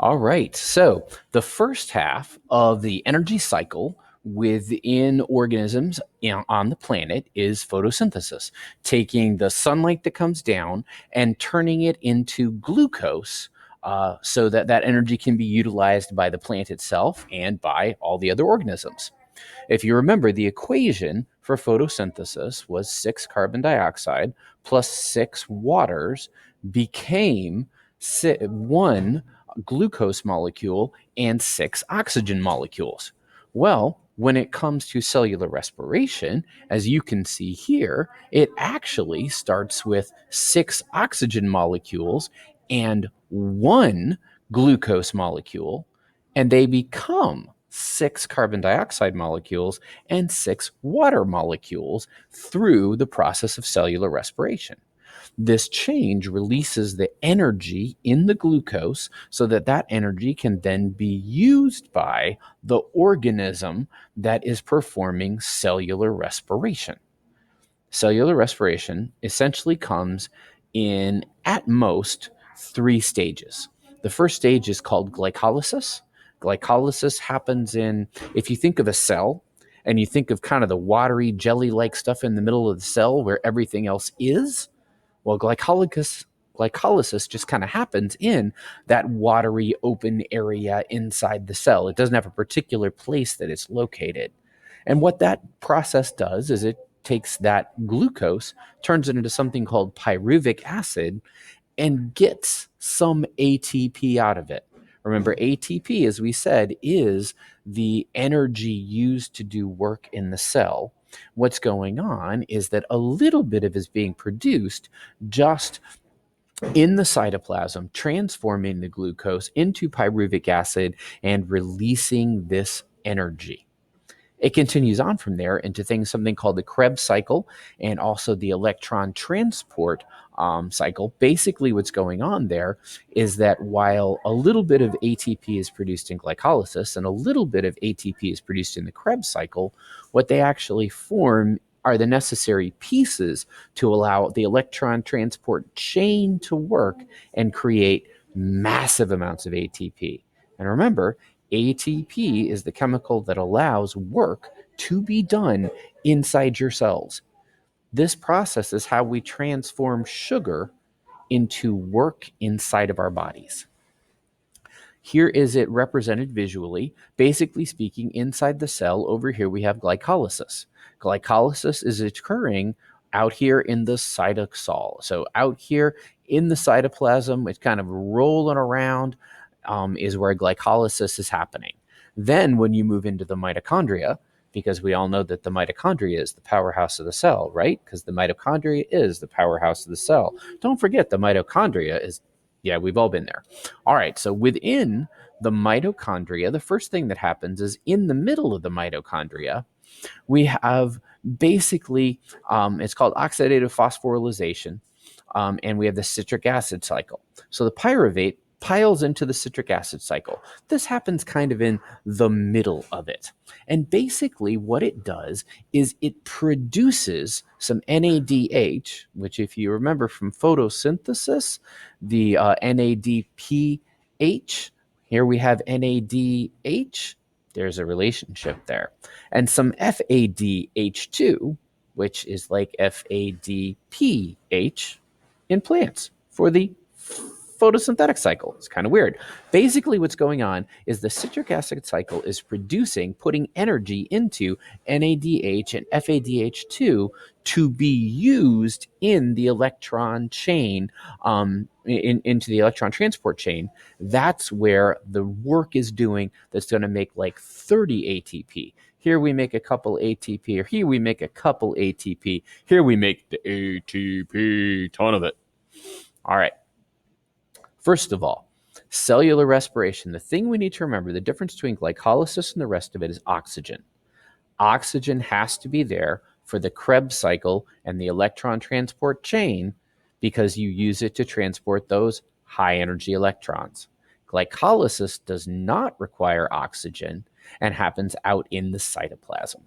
All right. So the first half of the energy cycle within organisms on the planet is photosynthesis, taking the sunlight that comes down and turning it into glucose so that that energy can be utilized by the plant itself and by all the other organisms. If you remember, the equation for photosynthesis was six carbon dioxide plus six waters became one glucose molecule and six oxygen molecules. Well, when it comes to cellular respiration, as you can see here, it actually starts with six oxygen molecules and one glucose molecule, and they become six carbon dioxide molecules and six water molecules through the process of cellular respiration. This change releases the energy in the glucose so that that energy can then be used by the organism that is performing cellular respiration. Cellular respiration essentially comes in, at most, three stages. The first stage is called glycolysis. Glycolysis happens in, if you think of a cell and you think of kind of the watery jelly like stuff in the middle of the cell where everything else is, well, glycolysis just kind of happens in that watery open area inside the cell. It doesn't have a particular place that it's located. And what that process does is it takes that glucose, turns it into something called pyruvic acid, and gets some ATP out of it. Remember, ATP, as we said, is the energy used to do work in the cell. What's going on is that a little bit of it is being produced just in the cytoplasm, transforming the glucose into pyruvic acid and releasing this energy. It continues on from there into something called the Krebs cycle and also the electron transport cycle. Basically, what's going on there is that while a little bit of ATP is produced in glycolysis and a little bit of ATP is produced in the Krebs cycle, what they actually form are the necessary pieces to allow the electron transport chain to work and create massive amounts of ATP. And remember, ATP is the chemical that allows work to be done inside your cells. This process is how we transform sugar into work inside of our bodies. Here is it represented visually. Basically speaking, inside the cell over here, we have glycolysis. Glycolysis is occurring out here in the cytosol. So out here in the cytoplasm, it's kind of rolling around, is where glycolysis is happening. Then when you move into the mitochondria, because we all know that the mitochondria is the powerhouse of the cell, right? Because the mitochondria is the powerhouse of the cell. Don't forget the mitochondria is, yeah, we've all been there. All right, so within the mitochondria, the first thing that happens is in the middle of the mitochondria, we have basically, it's called oxidative phosphorylation, and we have the citric acid cycle. So the pyruvate piles into the citric acid cycle. This happens kind of in the middle of it. And basically what it does is it produces some NADH, which if you remember from photosynthesis, the NADPH, here we have NADH, there's a relationship there, and some FADH2, which is like FADPH in plants for the photosynthetic cycle. It's kind of weird. Basically, what's going on is the citric acid cycle is putting energy into NADH and FADH2 to be used in the electron chain, into the electron transport chain. That's where the work is doing that's going to make like 30 ATP. Here we make a couple ATP, or here we make a couple ATP. Here we make the ATP, ton of it. All right. First of all, cellular respiration. The thing we need to remember, the difference between glycolysis and the rest of it is oxygen. Oxygen has to be there for the Krebs cycle and the electron transport chain because you use it to transport those high energy electrons. Glycolysis does not require oxygen and happens out in the cytoplasm.